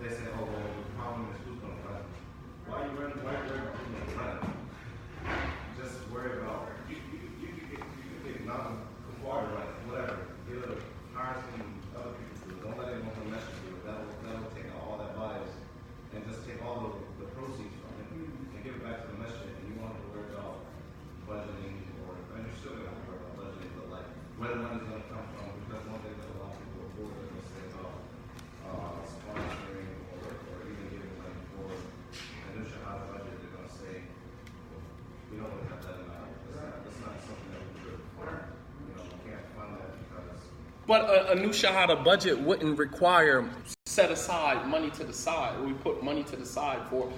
they say, oh, well, the problem is who's going to fund it. Why are you worried about who's going to fund it? Just worry about, you can get non-compliant, like, whatever. Get a hire some other people to do it. Don't let anyone from Mesh do it. That'll take all that bias and just take all the proceeds from it and give it back to the Mesh. And you want to worry about budgeting, or, and you're still going to have to worry about budgeting, but like, where the money's going to come from, because one thing that a lot of people afford is going to say, sponsoring or even giving money for a new Shahada budget, they're going to say, well, we don't really have that amount. That's not something that we could afford. You know, we can't fund that because. But a new Shahada budget wouldn't require set aside money to the side. We put money to the side for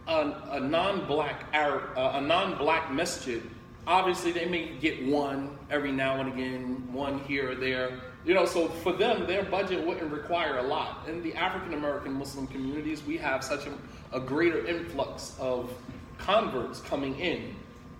a non-black Arab, a non-black masjid. Obviously, they may get one every now and again, one here or there. You know, so for them, their budget wouldn't require a lot. In the African American Muslim communities, we have such a greater influx of converts coming in.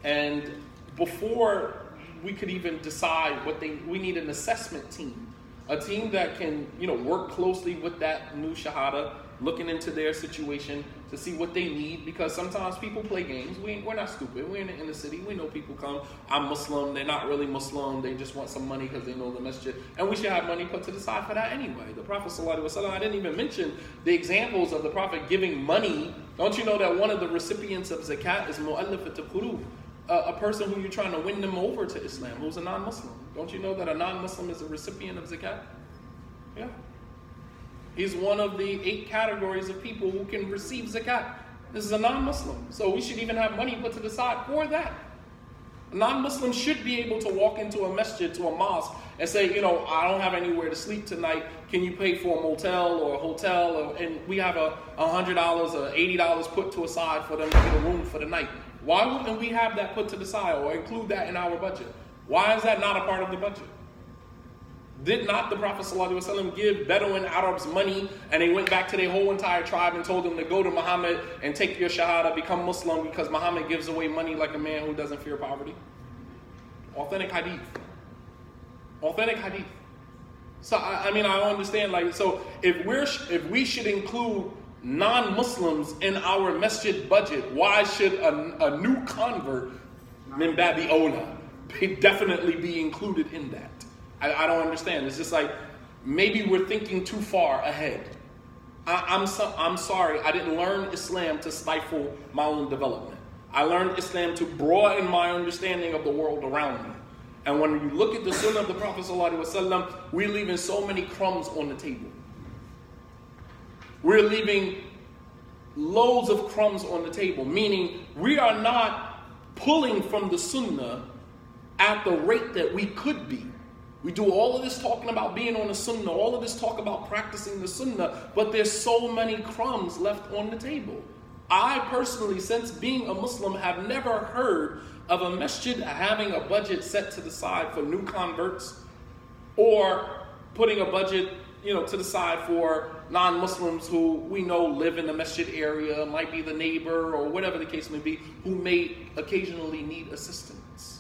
And before we could even decide we need an assessment team. A team that can, work closely with that new Shahada, looking into their situation to see what they need, because sometimes people play games. We're not stupid. We're in the inner city. We know people come, I'm Muslim, they're not really Muslim, they just want some money because they know the masjid, and we should have money put to the side for that anyway. The Prophet ﷺ, I didn't even mention the examples of the Prophet giving money. Don't you know that one of the recipients of zakat is mu'allafat al-qulub, a person who you're trying to win them over to Islam, who's a non-Muslim? Don't you know that a non-Muslim is a recipient of zakat? Yeah. He's one of the 8 categories of people who can receive zakat. This is a non-Muslim. So we should even have money put to the side for that. A non-Muslim should be able to walk into a masjid, to a mosque, and say, I don't have anywhere to sleep tonight. Can you pay for a motel or a hotel? And we have $100 or $80 put to the side for them to get a room for the night. Why wouldn't we have that put to the side or include that in our budget? Why is that not a part of the budget? Did not the Prophet ﷺ give Bedouin Arabs money, and they went back to their whole entire tribe and told them to go to Muhammad and take your Shahada, become Muslim, because Muhammad gives away money like a man who doesn't fear poverty? Authentic hadith. Authentic hadith. So I understand, so if we should include non-Muslims in our masjid budget, why should a new convert, min babi awla, definitely be included in that? I don't understand. It's just like, maybe we're thinking too far ahead. I'm sorry, I didn't learn Islam to stifle my own development. I learned Islam to broaden my understanding of the world around me. And when you look at the sunnah of the Prophet ﷺ, we're leaving so many crumbs on the table. We're leaving loads of crumbs on the table, meaning we are not pulling from the sunnah at the rate that we could be. We do all of this talking about being on the sunnah, all of this talk about practicing the sunnah, but there's so many crumbs left on the table. I personally, since being a Muslim, have never heard of a masjid having a budget set to the side for new converts, or putting a budget, to the side for non-Muslims who we know live in the masjid area, might be the neighbor or whatever the case may be, who may occasionally need assistance.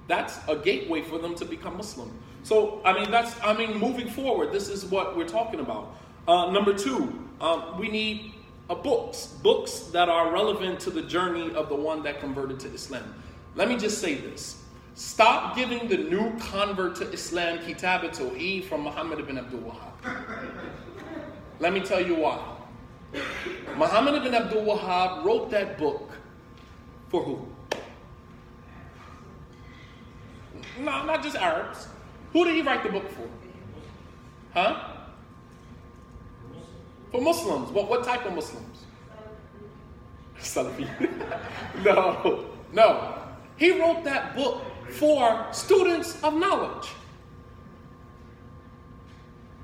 That's a gateway for them to become Muslim. So, moving forward, this is what we're talking about. Number 2, we need books that are relevant to the journey of the one that converted to Islam. Let me just say this. Stop giving the new convert to Islam Kitab al-Tawheed from Muhammad ibn Abdul Wahhab. Let me tell you why. Muhammad ibn Abdul Wahhab wrote that book for who? No, not just Arabs. Who did he write the book for? Huh? For Muslims. What type of Muslims? Salafi. No. He wrote that book for students of knowledge.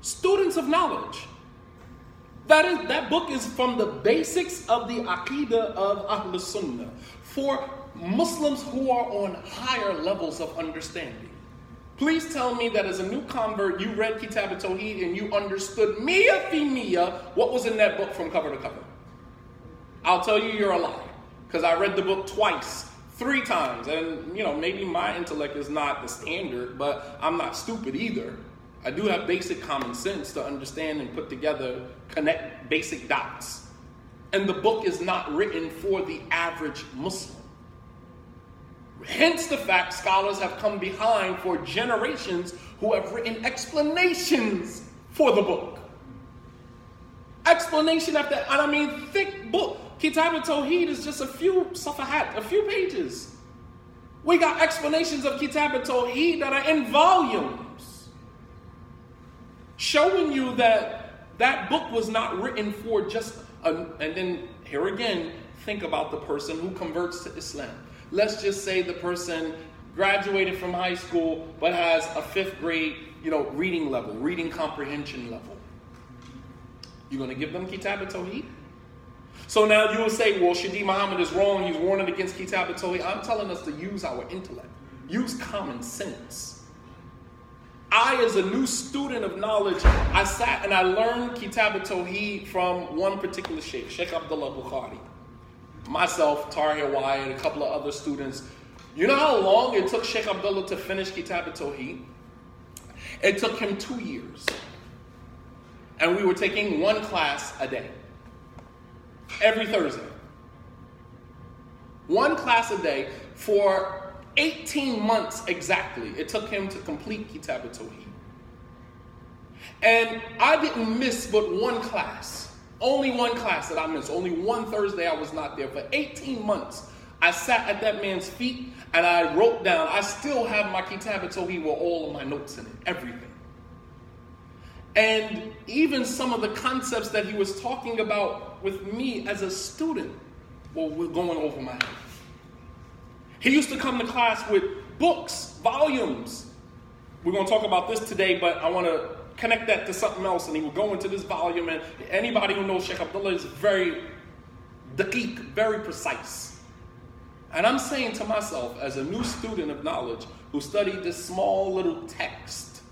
Students of knowledge. That book is from the basics of the Aqidah of Ahl Sunnah for Muslims who are on higher levels of understanding. Please tell me that as a new convert, you read Kitab al-Tawheed and you understood Mia fi Mia what was in that book from cover to cover. I'll tell you you're a liar, because I read the book twice, 3 times, and maybe my intellect is not the standard, but I'm not stupid either. I do have basic common sense to understand and put together, connect basic dots. And the book is not written for the average Muslim. Hence the fact scholars have come behind for generations who have written explanations for the book. Explanation after, and I mean thick book. Kitab al-Tawheed is just a few safahat, a few pages. We got explanations of Kitab al-Tawheed that are in volumes, showing you that that book was not written for just and then here again, think about the person who converts to Islam. Let's just say the person graduated from high school but has a 5th grade, reading level, reading comprehension level. You're going to give them Kitab al-Tawheed? So now you will say, well, Shadi Muhammad is wrong. He's warning against Kitab al-Tawheed. I'm telling us to use our intellect. Use common sense. I, as a new student of knowledge, I sat and I learned Kitab al-Tawheed from one particular sheikh, Sheikh Abdullah Bukhari. Myself, Tahir Wyatt, a couple of other students. You know how long it took Sheikh Abdullah to finish Kitab al-Tawheed? It took him 2 years. And we were taking one class a day. Every Thursday. One class a day for 18 months exactly. It took him to complete Kitab al-Tawheed. And I didn't miss but one class. Only one class that I missed. Only one Thursday I was not there. For 18 months, I sat at that man's feet and I wrote down. I still have my Kitab al-Tawheed with all of my notes in it. Everything. And even some of the concepts that he was talking about with me as a student were going over my head. He used to come to class with books, volumes. We're going to talk about this today, but I want to connect that to something else. And he would go into this volume, and anybody who knows Sheikh Abdullah is very daqiq, very precise. And I'm saying to myself, as a new student of knowledge who studied this small little text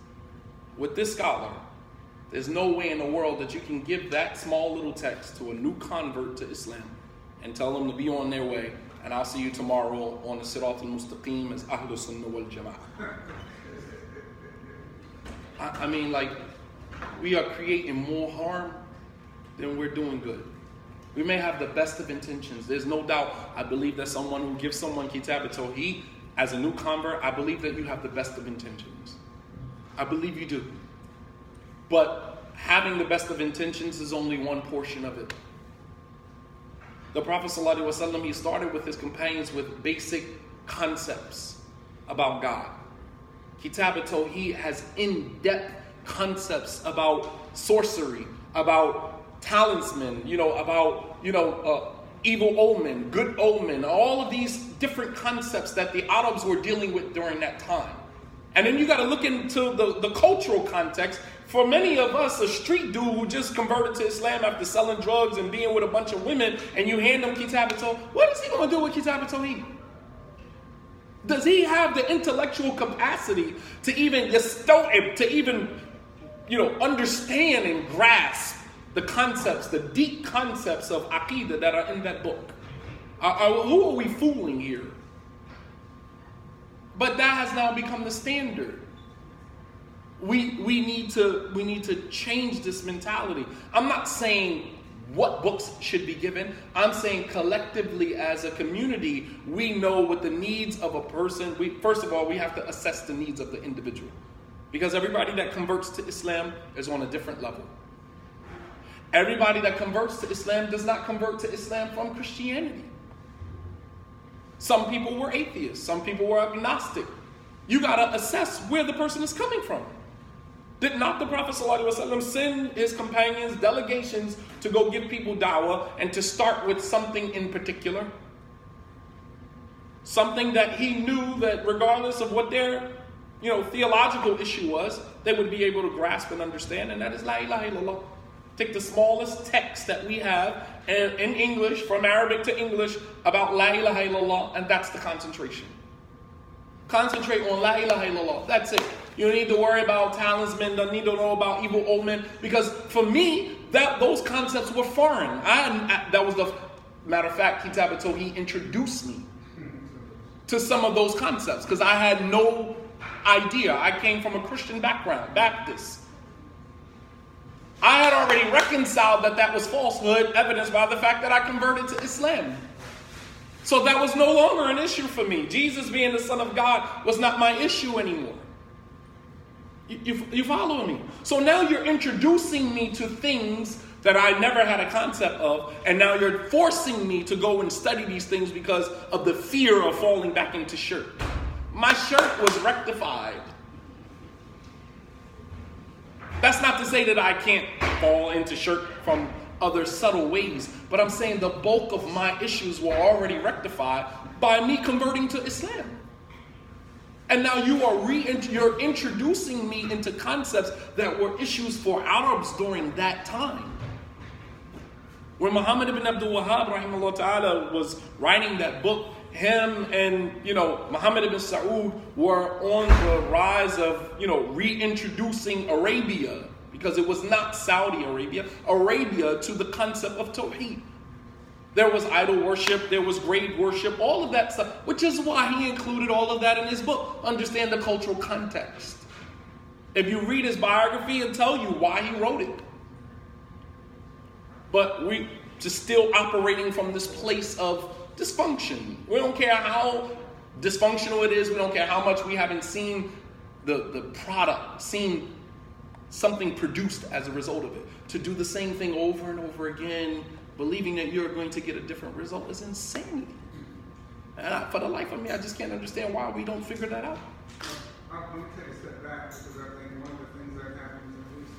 with this scholar, there's no way in the world that you can give that small little text to a new convert to Islam and tell them to be on their way. And I'll see you tomorrow on the Sirat al-Mustaqim as Ahlul Sunnah wal Jama'ah. I mean, we are creating more harm than we're doing good. We may have the best of intentions. There's no doubt. I believe that someone who gives someone Kitab al-Tawheed as a new convert, I believe that you have the best of intentions. I believe you do. But having the best of intentions is only one portion of it. The Prophet ﷺ, he started with his companions with basic concepts about God. Kitab al-Tawheed has in-depth concepts about sorcery, about talisman, about evil omen, good omen, all of these different concepts that the Arabs were dealing with during that time. And then you got to look into the cultural context. For many of us, a street dude who just converted to Islam after selling drugs and being with a bunch of women, and you hand him Kitab al-Tawheed, what is he going to do with Kitab al-Tawheed? Does he have the intellectual capacity to even understand and grasp the concepts, the deep concepts of Aqidah that are in that book? Who are we fooling here? But that has now become the standard. We need to change this mentality. I'm not saying what books should be given. I'm saying collectively as a community, we know what the needs of a person. First of all, we have to assess the needs of the individual. Because everybody that converts to Islam is on a different level. Everybody that converts to Islam does not convert to Islam from Christianity. Some people were atheists. Some people were agnostic. You got to assess where the person is coming from. Did not the Prophet ﷺ send his companions delegations to go give people da'wah and to start with something in particular? Something that he knew that regardless of what their theological issue was, they would be able to grasp and understand, and that is La ilaha illallah. Take the smallest text that we have in English, from Arabic to English, about La ilaha illallah, and that's the concentration. Concentrate on La ilaha illallah. That's it. You don't need to worry about talisman, don't need to know about evil omen, because for me, those concepts were foreign. That was the matter of fact, Kitab al-Tawheed introduced me to some of those concepts, because I had no idea. I came from a Christian background, Baptist. I had already reconciled that was falsehood, evidenced by the fact that I converted to Islam. So that was no longer an issue for me. Jesus being the Son of God was not my issue anymore. You follow me? So now you're introducing me to things that I never had a concept of, and now you're forcing me to go and study these things because of the fear of falling back into shirk. My shirk was rectified. That's not to say that I can't fall into shirk from other subtle ways, but I'm saying the bulk of my issues were already rectified by me converting to Islam. And now you're introducing me into concepts that were issues for Arabs during that time. When Muhammad ibn Abdul Wahhab rahimahullah ta'ala was writing that book, him and Muhammad ibn Saud were on the rise of reintroducing Arabia, because it was not Saudi Arabia to the concept of Tawheed. There was idol worship, there was grave worship, all of that stuff, which is why he included all of that in his book. Understand the cultural context. If you read his biography, it'll tell you why he wrote it. But we just still operating from this place of dysfunction. We don't care how dysfunctional it is. We don't care how much we haven't seen the product, seen something produced as a result of it. To do the same thing over and over again, believing that you're going to get a different result, is insanity. And for the life of me, I just can't understand why we don't figure that out. Let me take a step back, because I think one of the things that happens, at least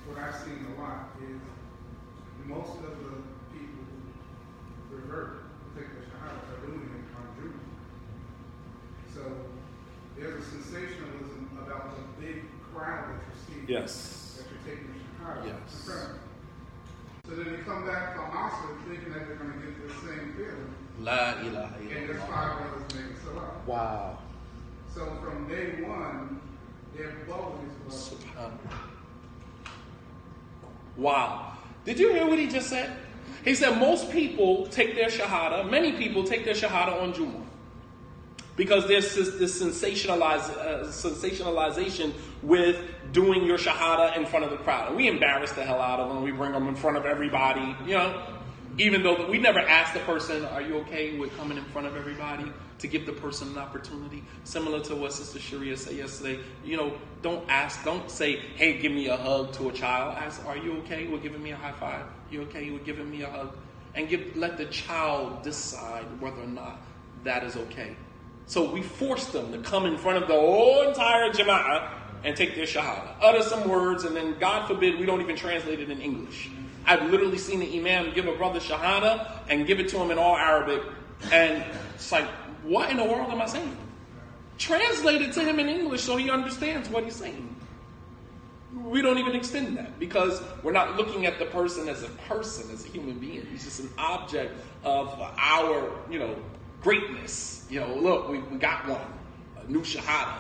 what I've seen a lot, is most of the people who revert, who take the Shahada, are doing it on Jews. So there's a sensationalism about the big crowd that you see. Yes. That you're taking the Shahada. Yes. So then they come back from Oscar thinking that they're going to get the same feeling. La ilaha And there's illallah. 5 brothers making salah. Wow. So from day one, their bubble is Subhanallah. Wow. Did you hear what he just said? He said most people take their Shahada, many people take their Shahada on Jumu'ah. Because there's this sensationalization with doing your Shahada in front of the crowd. And we embarrass the hell out of them. We bring them in front of everybody, even though we never ask the person, are you okay with coming in front of everybody? To give the person an opportunity. Similar to what Sister Sharia said yesterday. Don't say, hey, give me a hug to a child. Ask, are you okay with giving me a high five? You okay with giving me a hug? And let the child decide whether or not that is okay. So we force them to come in front of the whole entire Jama'ah and take their Shahada. Utter some words, and then God forbid we don't even translate it in English. I've literally seen the Imam give a brother Shahada and give it to him in all Arabic. And it's like, what in the world am I saying? Translate it to him in English so he understands what he's saying. We don't even extend that because we're not looking at the person, as a human being. He's just an object of our, greatness. Look, we got one, a new Shahada.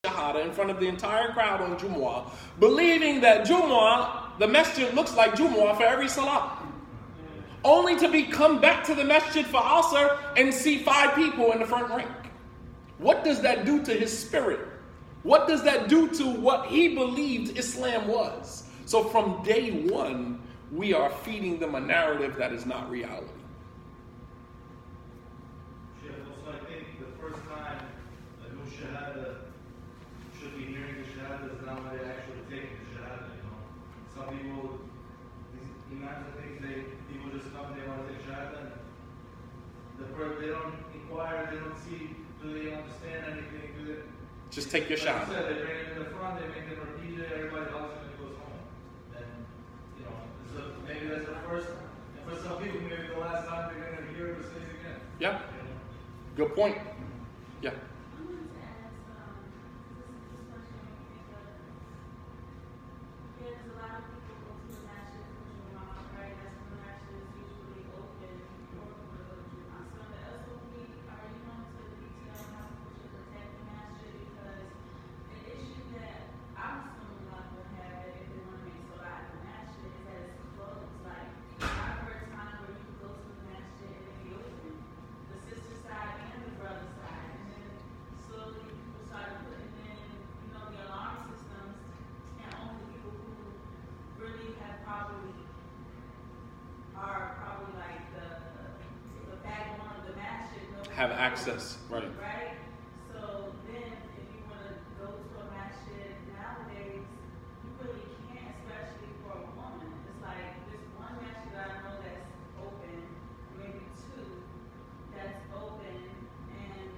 Shahada in front of the entire crowd on Jumu'ah, believing that Jumu'ah, the masjid looks like Jumu'ah for every salah. Only to come back to the masjid for Asr and see 5 people in the front rank. What does that do to his spirit? What does that do to what he believed Islam was? So from day one, we are feeding them a narrative that is not reality. So I think the first time a new Shahada should be hearing the Shahada is not when they actually taking the Shahada. Some people, these imams, I think people just come, they want to take Shahada, and they don't inquire, they don't see, do they understand anything? Just take your Shahada. Shahada. They bring it in the front, they make them repeat it, everybody else goes home. And, so maybe that's the first, and for some people, maybe the last time they're going to hear the same again. Yeah. Good point. Yeah. I wanted to ask, this question because a lot of people go to the masjid for Jumu'ah, right? That's when the masjid is usually open for the Jumu'ah. So the SOP, are you going to detail how people should protect the masjid? Because the issue that I'm assuming like would have if they want to make salah at the masjid is that it's closed. Like, I've heard times where you can go to the masjid and it be open. The sister side and the brother side. And then have access, right? Right? So then, if you want to go to a masjid nowadays, you really can't, especially for a woman. It's like this one masjid I know that's open, maybe two that's open, and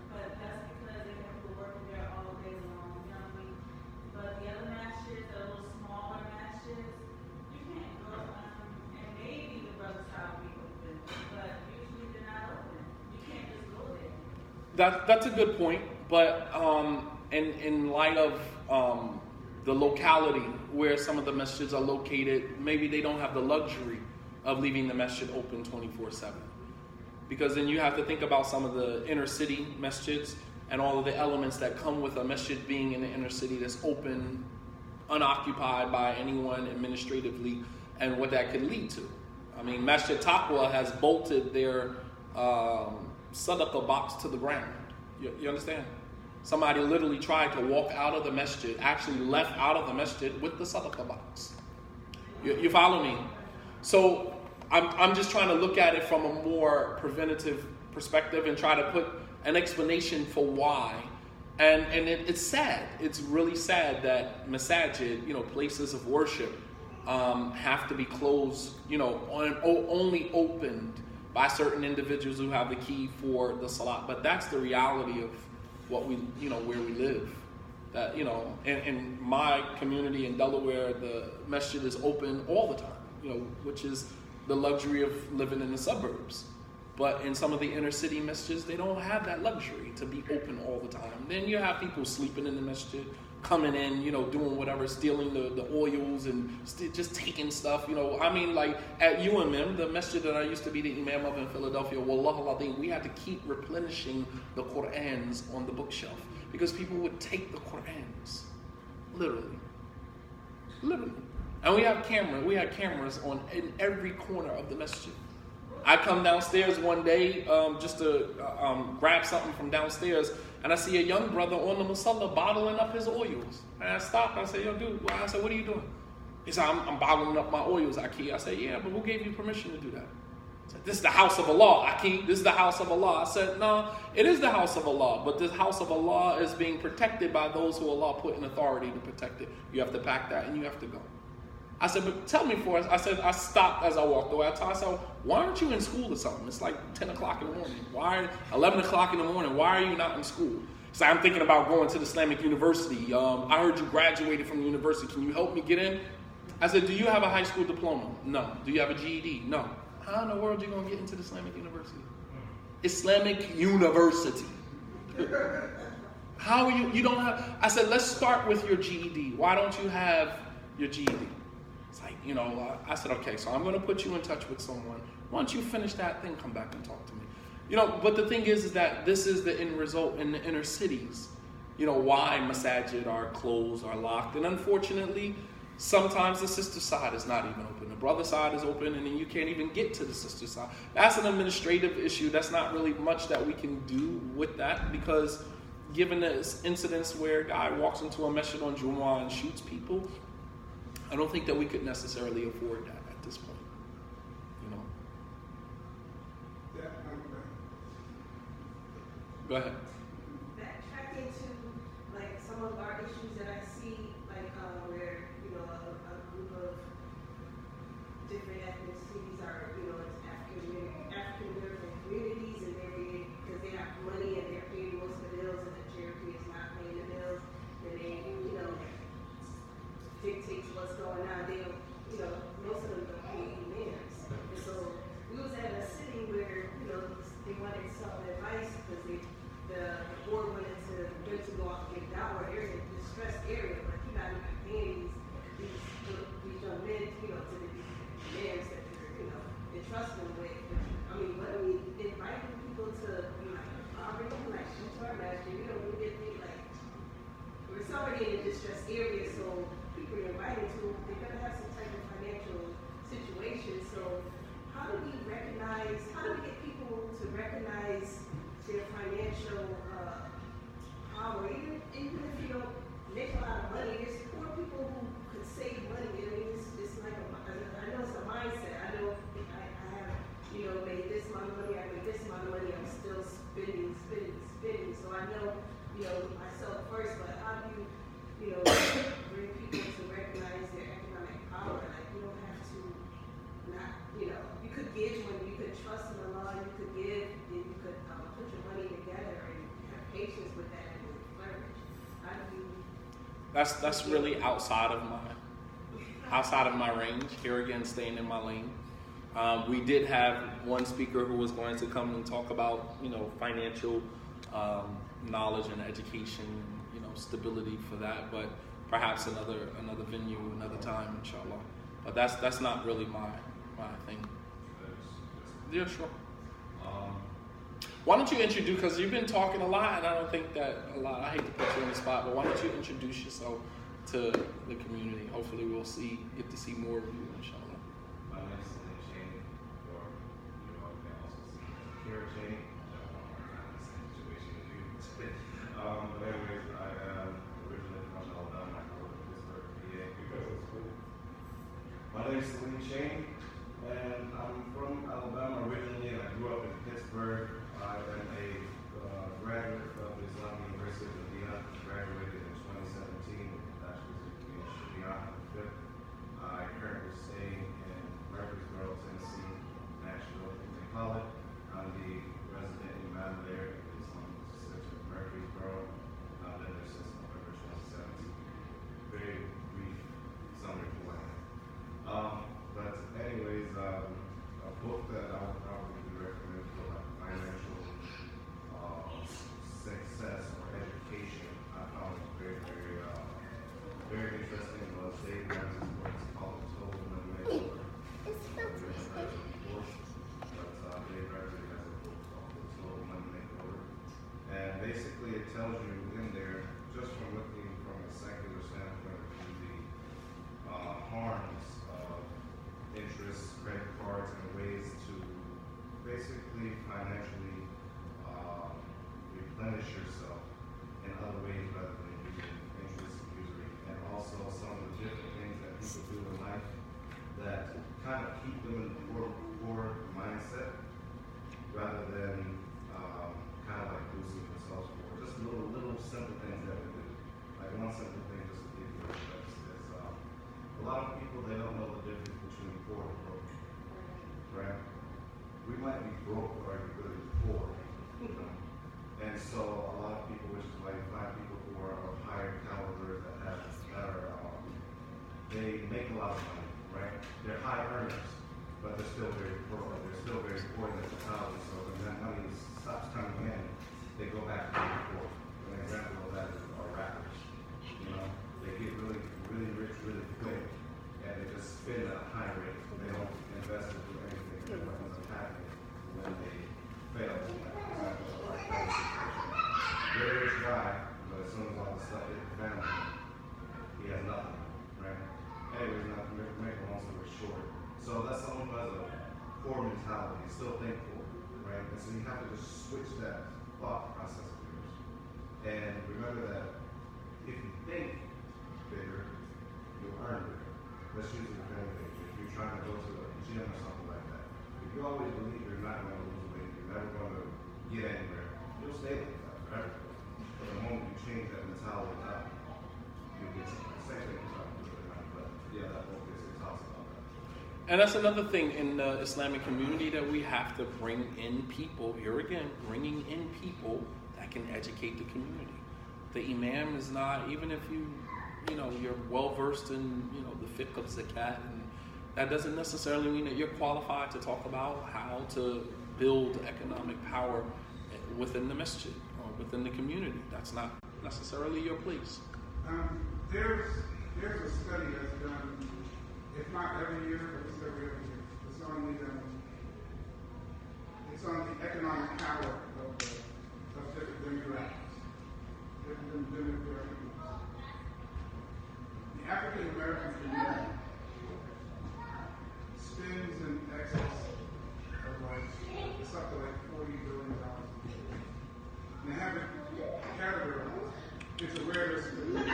but that's because they have people working there all day long. You know what I mean? But the other masjids, the little smaller masjids, you can't go. And maybe the brother side will be open, but usually they're not open. You can't just go there. That's a good point, but in light of the locality where some of the masjids are located, maybe they don't have the luxury of leaving the masjid open 24/7. Because then you have to think about some of the inner city masjids and all of the elements that come with a masjid being in the inner city that's open, unoccupied by anyone administratively, and what that could lead to. I mean, Masjid Taqwa has bolted their sadaqah box to the ground. You understand? Somebody literally tried to walk out of the masjid, actually left out of the masjid with the sadaqah box. You follow me? So I'm just trying to look at it from a more preventative perspective and try to put an explanation for why. And it's sad. It's really sad that masajid, places of worship, have to be closed, only opened by certain individuals who have the key for the salat. But that's the reality of what we, where we live. That, in my community in Delaware, the masjid is open all the time, which is the luxury of living in the suburbs. But in some of the inner city masjids, they don't have that luxury to be open all the time. Then you have people sleeping in the masjid, coming in, doing whatever, stealing the oils and just taking stuff. I mean, like at UMM, the masjid that I used to be the imam of in Philadelphia, Wallah al-Azim, we had to keep replenishing the Qur'ans on the bookshelf because people would take the Qur'ans, literally. And we had cameras in every corner of the masjid. I come downstairs one day just to grab something from downstairs, and I see a young brother on the musalla bottling up his oils. And I stopped. I said, "Yo, dude," I said, "What are you doing?" He said, "I'm bottling up my oils, Aki." I said, "Yeah, but who gave you permission to do that?" He said, "This is the house of Allah, Aki. This is the house of Allah." I said, "No, it is the house of Allah, but this house of Allah is being protected by those who Allah put in authority to protect it. You have to pack that and you have to go." I said, "But tell me for us." I said, I stopped as I walked away. I said, "Why aren't you in school or something? It's like 10 o'clock in the morning. 11 o'clock in the morning, why are you not in school?" He said, "I'm thinking about going to the Islamic University. I heard you graduated from the university. Can you help me get in?" I said, "Do you have a high school diploma?" "No." "Do you have a GED?" "No." "How in the world are you going to get into the Islamic University?" Islamic University. How are you don't have... I said, "Let's start with your GED. Why don't you have your GED?" It's like, I said, "Okay, so I'm going to put you in touch with someone. Once you finish that, then come back and talk to me." But the thing is that this is the end result in the inner cities. Why masajid are closed, are locked. And unfortunately, sometimes the sister side is not even open. The brother side is open, and then you can't even get to the sister side. That's an administrative issue. That's not really much that we can do with that, because given the incidents where a guy walks into a masjid on Jumu'ah and shoots people, I don't think that we could necessarily afford that at this point. Go ahead. Backtracking to some of our issues that I see, where a group of different ethnicities are, it's African American communities, and because they have money and they're paying most of the bills, and the charity is not paying the bills, and they dictates what's going on. They don't, most of them don't pay imams. And so we was at a city where they wanted some advice because the board wanted to go out and get down where they're in a distressed area, but you're not even paying these young men, to the demands that you're, entrusting with. What are we inviting people to be already into our master? We get things we're already in a distressed area, so people are invited to, they're going to have some type of financial situation. So how do we get people to recognize their financial power? Even if you don't make a lot of money, there's poor people who could save money. It's like I know it's a mindset. I know I have, made this amount of money, I make you could give when you could trust in Allah, you could give, and you could put your money together and have patience with that and flourish. How do you? That's really outside of my range. Here again, staying in my lane. We did have one speaker who was going to come and talk about, financial knowledge and education, stability for that. But perhaps another venue, another time, inshallah. But that's not really my thing. Yeah, sure. Why don't you introduce, because you've been talking a lot, and I don't think that a lot, I hate to put you on the spot, but why don't you introduce yourself to the community? Hopefully we'll get to see more of you, inshallah. My name is Acclimation, or you can also see Acclimation. I don't want to kind of the same situation as you. But anyways, I am originally from Alabama. I grew up in Pittsburgh, PA, because it's cool. My name is Acclimation, and I'm from Alabama originally, and I grew up in Pittsburgh. I am a graduate of the Islamic University of Medina. Graduated in 2017 with a bachelor's degree in Sharia. I currently stay in Murfreesboro, Tennessee, Nashville, they call it. I'm the resident imam there in the Islamic Center of Murfreesboro. I've been there since November 2017. Very brief summary for that. But anyways, a book that I would probably recommend for like financial success or education, I found it very, very, very interesting. Was Dave Ramsey's book. It's called The Total Money Makeover. But Dave Ramsey has a book called The Total Money Makeover, and basically it tells you in there, just from looking from a secular standpoint, the harms of interest, credit cards, and ways to basically financially replenish yourself in other ways rather than using interest and usury, and also some of the different things that people do in life that kind of keep them in the poor mindset rather than kind of like boosting themselves for just little simple things that we do. Like one simple thing, just to give you a reference, is a lot of people, they don't know the difference between poor and broke, right? We might be broke, but are we really poor? And so a lot of people, which is why you find people who are of higher caliber they make a lot of money, right? They're high earners, but they're still very poor. They're still very poor in their mentality. So when that money stops coming in, they go back to being poor. An example of that is our rappers. They get really, really rich really quick, and they just spend at a high rate. They don't invest or do anything. And what ends up happening when they fail? Very rich guy, but as soon as all the stuff hits the family, he has nothing, right? Anyways, not to make a long story short. So that's someone who has a poor mentality, still think poor, right? And so you have to just switch that thought process of yours. And remember that if you think bigger, you'll earn bigger. Let's use it for anything. If you're trying to go to a gym or something like that, if you always believe you're not going to lose weight, you're never going to get anywhere, you'll stay like that forever. But the moment you change that mentality up, you'll get something. Same thing with money, but yeah, that book talks about that. And that's another thing in the Islamic community, that we have to bring in people, here again, bringing in people that can educate the community. The imam is not, even if you're well versed in, the fiqh of zakat, and that doesn't necessarily mean that you're qualified to talk about how to build economic power within the masjid or within the community. That's not necessarily your place. There's a study that's done, if not every year, but it's every other year. It's on the economic power of different demographics. The African American community spends in excess of it's up to $40 billion a year. And they have it categorized. It's awareness of the community.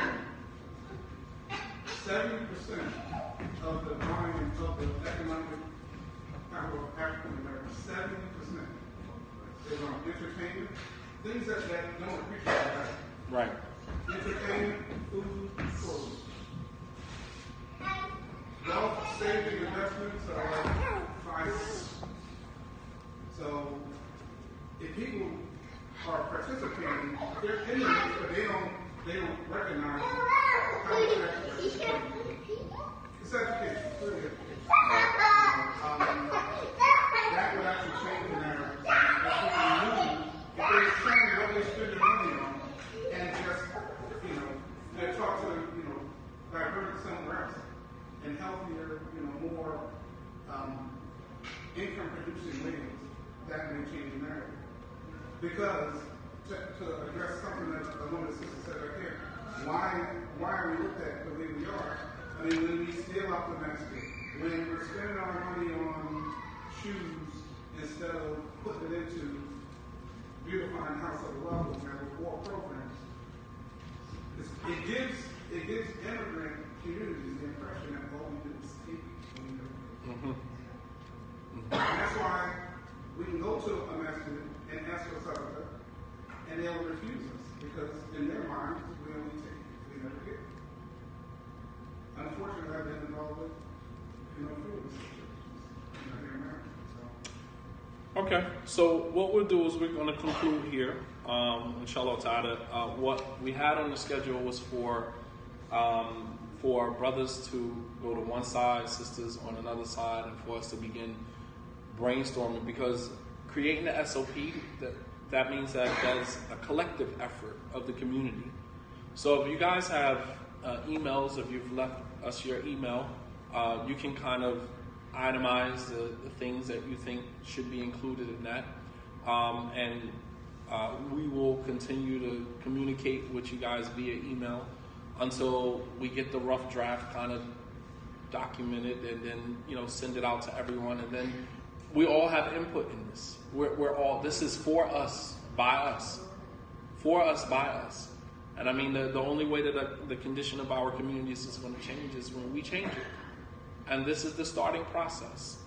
70% of the volume of the economic power of African Americans, 70% is on entertainment, things that don't appreciate. Right. Entertainment, food, clothing. Wealth saving investments are like participating, they're in the mix, but they don't recognize how much extra it's education, clearly education. That would actually change the narrative. If they determine what they spend their money on and just, they're taught to, divert it somewhere else and healthier, more income producing ways, that may change the narrative. Because to address something that one of the sisters said right here, why are we looked at the way we are? I mean, when we steal off the basket, when we're spending our money on shoes instead of putting it into beautifying House of Love and reward programs, it gives immigrant communities the impression that all we do is take when we do. And that's why we can go to a masjid and ask for sadaqah, and they'll refuse us because in their minds we only take, we never give. Unfortunately, I've been involved with, food situations here in America. Okay, so what we'll do is we're going to conclude here. Inshallah ta'ala, what we had on the schedule was for brothers to go to one side, sisters on another side, and for us to begin brainstorming, because creating the SOP, that means that there's a collective effort of the community. So if you guys have emails, if you've left us your email, you can kind of itemize the things that you think should be included in that. And we will continue to communicate with you guys via email until we get the rough draft kind of documented, and then send it out to everyone, and then we all have input in this. This is for us, by us, for us, by us. And I mean, the only way that the condition of our communities is going to change is when we change it. And this is the starting process.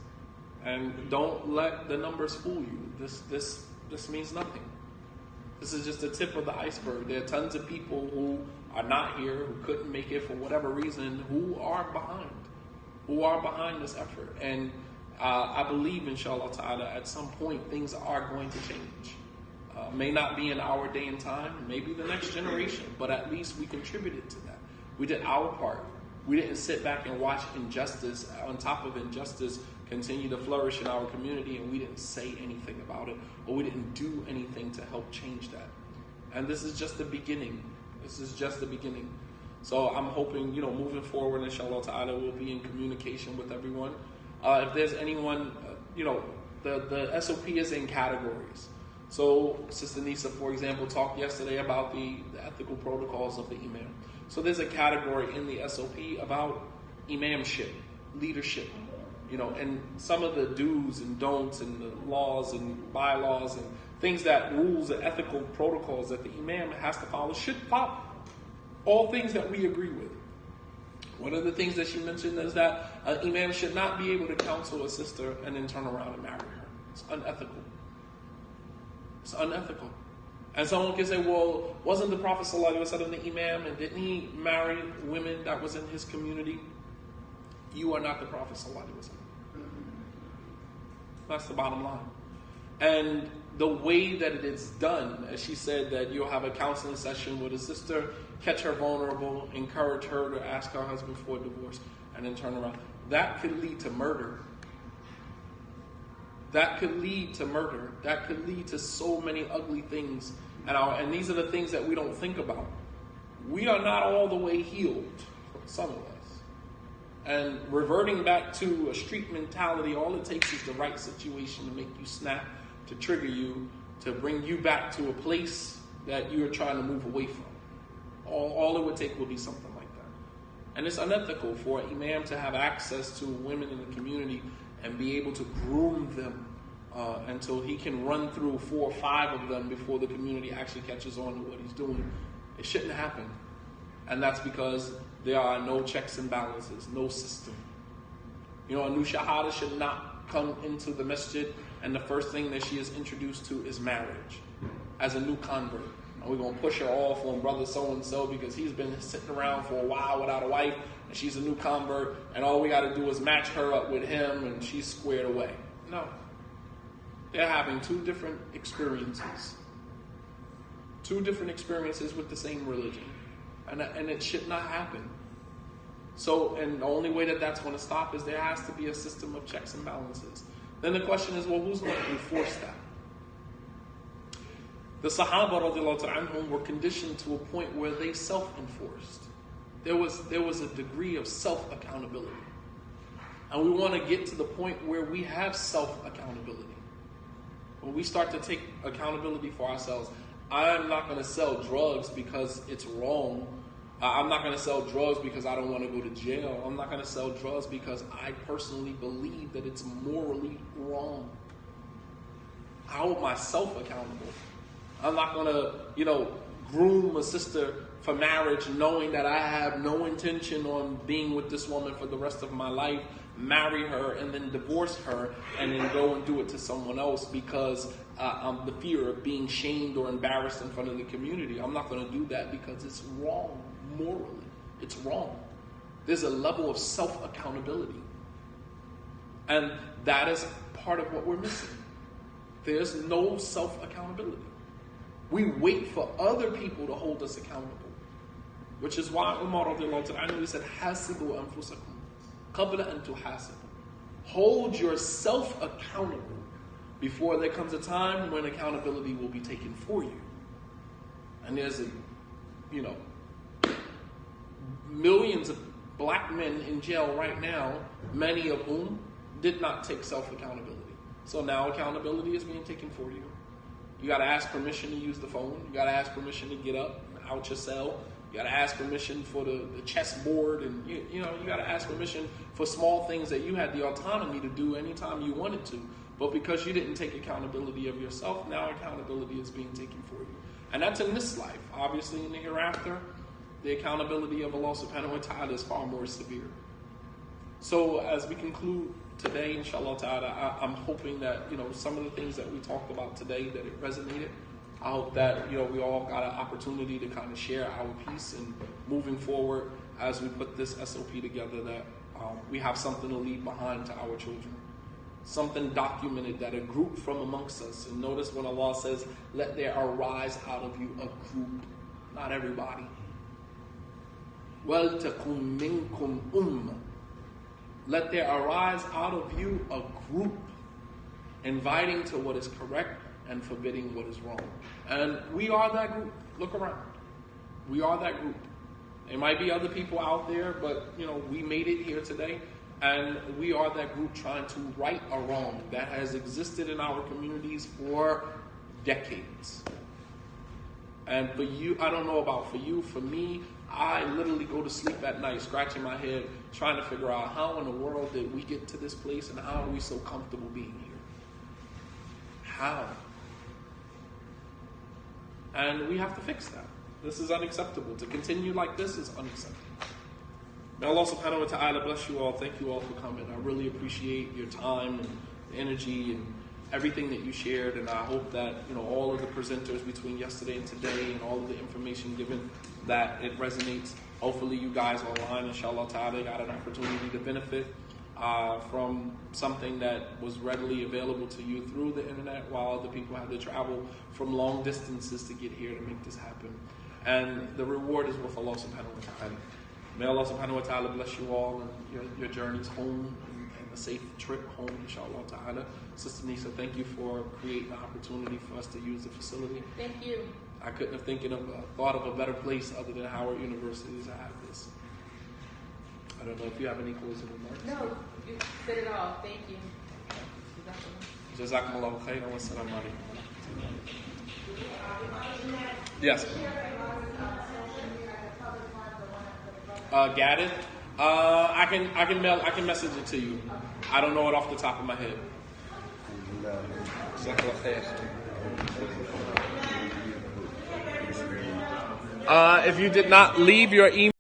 And don't let the numbers fool you. This means nothing. This is just the tip of the iceberg. There are tons of people who are not here, who couldn't make it for whatever reason, who are behind this effort. And I believe, inshallah ta'ala, at some point things are going to change. May not be in our day and time, maybe the next generation, but at least we contributed to that. We did our part. We didn't sit back and watch injustice on top of injustice continue to flourish in our community, and we didn't say anything about it, or we didn't do anything to help change that. And this is just the beginning. This is just the beginning. So I'm hoping, moving forward, inshallah ta'ala, we'll be in communication with everyone. If there's anyone, the SOP is in categories. So Sister Nisa, for example, talked yesterday about the ethical protocols of the imam. So there's a category in the SOP about imamship, leadership, and some of the do's and don'ts and the laws and bylaws and things that rules and ethical protocols that the imam has to follow should follow. All things that we agree with. One of the things that she mentioned is that an imam should not be able to counsel a sister and then turn around and marry her. It's unethical. It's unethical. And someone can say, well, wasn't the Prophet ﷺ the imam, and didn't he marry women that was in his community? You are not the Prophet ﷺ. That's the bottom line. And the way that it is done, as she said, that you'll have a counseling session with a sister, catch her vulnerable, encourage her to ask her husband for a divorce, and then turn around. That could lead to murder. That could lead to murder. That could lead to so many ugly things. And these are the things that we don't think about. We are not all the way healed, some of us. And reverting back to a street mentality, all it takes is the right situation to make you snap, to trigger you, to bring you back to a place that you are trying to move away from. All it would take would be something like that. And it's unethical for an imam to have access to women in the community and be able to groom them until he can run through 4 or 5 of them before the community actually catches on to what he's doing. It shouldn't happen. And that's because there are no checks and balances, no system. A new shahada should not come into the masjid and the first thing that she is introduced to is marriage as a new convert. And we're going to push her off on brother so-and-so because he's been sitting around for a while without a wife and she's a new convert and all we got to do is match her up with him and she's squared away. No. They're having 2 different experiences. Two different experiences with the same religion. And it should not happen. So, and the only way that that's going to stop is there has to be a system of checks and balances. Then the question is, well, who's going to enforce that? The Sahaba radiallahu anhum were conditioned to a point where they self-enforced. There was a degree of self-accountability. And we want to get to the point where we have self-accountability. When we start to take accountability for ourselves, I'm not going to sell drugs because it's wrong. I'm not going to sell drugs because I don't want to go to jail. I'm not going to sell drugs because I personally believe that it's morally wrong. I hold myself accountable. I'm not going to, groom a sister for marriage knowing that I have no intention on being with this woman for the rest of my life, marry her and then divorce her and then go and do it to someone else because the fear of being shamed or embarrassed in front of the community. I'm not going to do that because it's wrong morally. It's wrong. There's a level of self-accountability. And that is part of what we're missing. There's no self-accountability. We wait for other people to hold us accountable. Which is why Umar radiallahu anhu said, "Hasibu anfusakum qabla an tuhasibu." Hold yourself accountable before there comes a time when accountability will be taken for you. And there's millions of black men in jail right now, many of whom did not take self-accountability. So now accountability is being taken for you. You got to ask permission to use the phone. You got to ask permission to get up out your cell. You got to ask permission for the chessboard, and you got to ask permission for small things that you had the autonomy to do anytime you wanted to. But because you didn't take accountability of yourself, now accountability is being taken for you. And that's in this life. Obviously, in the hereafter, the accountability of Allah subhanahu wa ta'ala is far more severe. So as we conclude today, inshallah ta'ala, I'm hoping that, some of the things that we talked about today, that it resonated. I hope that, we all got an opportunity to kind of share our piece, and moving forward as we put this SOP together, that we have something to leave behind to our children. Something documented, that a group from amongst us, and notice when Allah says, let there arise out of you a group, not everybody. وَلْتَكُمْ مِنْكُمْ أُمَّةٌ. Let there arise out of you a group, inviting to what is correct and forbidding what is wrong. And we are that group. Look around. We are that group. There might be other people out there, but we made it here today, and we are that group trying to right a wrong that has existed in our communities for decades. And for you, I don't know about for you, for me, I literally go to sleep at night scratching my head trying to figure out how in the world did we get to this place, and how are we so comfortable being here? How? And we have to fix that. This is unacceptable. To continue like this is unacceptable. May Allah subhanahu wa ta'ala bless you all. Thank you all for coming. I really appreciate your time and energy and everything that you shared, and I hope that all of the presenters between yesterday and today, and all of the information given, that it resonates. Hopefully you guys online, inshallah ta'ala, got an opportunity to benefit from something that was readily available to you through the internet, while other people had to travel from long distances to get here to make this happen. And the reward is with Allah subhanahu wa ta'ala. May Allah subhanahu wa ta'ala bless you all and your journeys home, and a safe trip home, inshallah ta'ala. Sister Nisa, thank you for creating the opportunity for us to use the facility. Thank you. I couldn't have thought of a better place other than Howard University to have this. I don't know if you have any closing remarks. No, you said it all. Thank you. Jazakumullahu khairan wa assalamu alaikum. Yes. Gadded. I can message it to you. I don't know it off the top of my head. If you did not leave your email.